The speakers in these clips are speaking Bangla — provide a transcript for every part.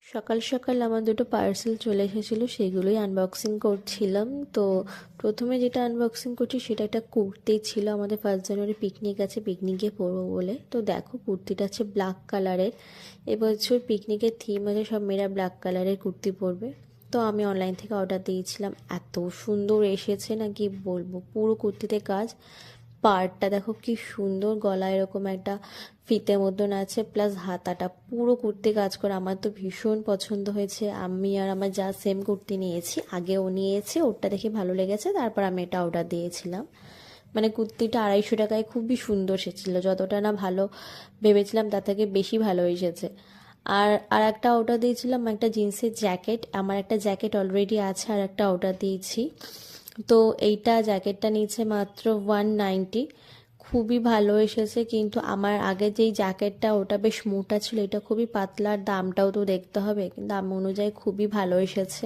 সকাল সকাল আমার দুটো পার্সেল চলে এসেছিলো, সেগুলোই আনবক্সিং করছিলাম। তো প্রথমে যেটা আনবক্সিং করছি সেটা একটা কুর্তি ছিল। আমাদের 1 জানুয়ারি পিকনিক আছে, পিকনিকে পরবো বলে। তো দেখো, কুর্তিটা আছে ব্ল্যাক কালারের। এবছর পিকনিকের থিম আছে সব মেয়েরা ব্ল্যাক কালারের কুর্তি পরবে। তো আমি অনলাইন থেকে অর্ডার দিয়েছিলাম, এত সুন্দর এসেছে না কি বলবো। পুরো কুর্তিতে কাজ, পাড়টা দেখো কি সুন্দর, গলা এরকম একটা ফিতে মতন আছে, প্লাস হাতাটা পুরো কুর্তি কাজ করে। আমার তো ভীষণ পছন্দ হয়েছে। আমি আর আমার যা সেম কুর্তি নিয়েছি, আগেও নিয়েছি, ওরটা দেখে ভালো লেগেছে, তারপর আমি এটা অর্ডার দিয়েছিলাম। মানে কুর্তিটা 250 টাকায় খুবই সুন্দর এসেছিলো, যতটা না ভালো ভেবেছিলাম তার থেকে বেশি ভালো এসেছে। আর আর একটা অর্ডার দিয়েছিলাম, একটা জিন্সের জ্যাকেট। আমার একটা জ্যাকেট অলরেডি আছে, আর একটা অর্ডার দিয়েছি। তো এইটা জ্যাকেটটা নিচ্ছে মাত্র 190। খুবই ভালো এসেছে, কিন্তু আমার আগে যেই জ্যাকেটটা ওটা বেশ মোটা ছিল, এটা খুবই পাতলা। আর দামটাও তো দেখতে হবে, কিন্তু দাম অনুযায়ী খুবই ভালো এসেছে।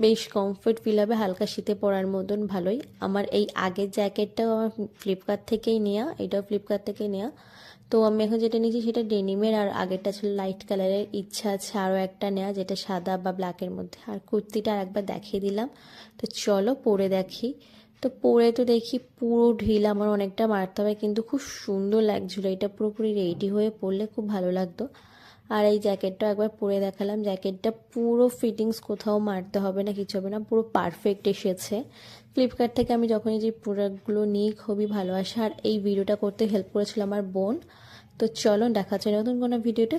বেশ কমফোর্ট ফিল হবে, হালকা শীতে পরার মতন ভালোই। আমার এই আগের জ্যাকেটটাও আমার ফ্লিপকার্ট থেকেই নেওয়া, এটাও ফ্লিপকার্ট থেকে নেওয়া। তো আমি এখন যেটা নিয়েছি সেটা ডেনিমের, আর আগেরটা ছিল লাইট কালারের। ইচ্ছা আছে আরও একটা নেওয়া, যেটা সাদা বা ব্ল্যাকের মধ্যে। আর কুর্তিটা আর একবার দেখিয়ে দিলাম, তো চলো পরে দেখি। তো পরে তো দেখি পুরো ঢিল আমার অনেকটা মারতে হবে, কিন্তু খুব সুন্দর লাগছিলো। এটা পুরোপুরি রেডি হয়ে পরলে খুব ভালো লাগতো। আর এই জ্যাকেটটা একবার পরে দেখালাম, জ্যাকেটটা পুরো ফিটিংস, কোথাও মারতে হবে না, কিছু হবে না, পুরো পারফেক্ট এসেছে। ফ্লিপকার্ট থেকে আমি যখনই যে প্রোডাক্টগুলো নিই খুবই ভালো আসে। আর এই ভিডিওটা করতে হেল্প করেছিল আমার বোন। তো চলো, দেখা হচ্ছে নতুন কোনো ভিডিওতে।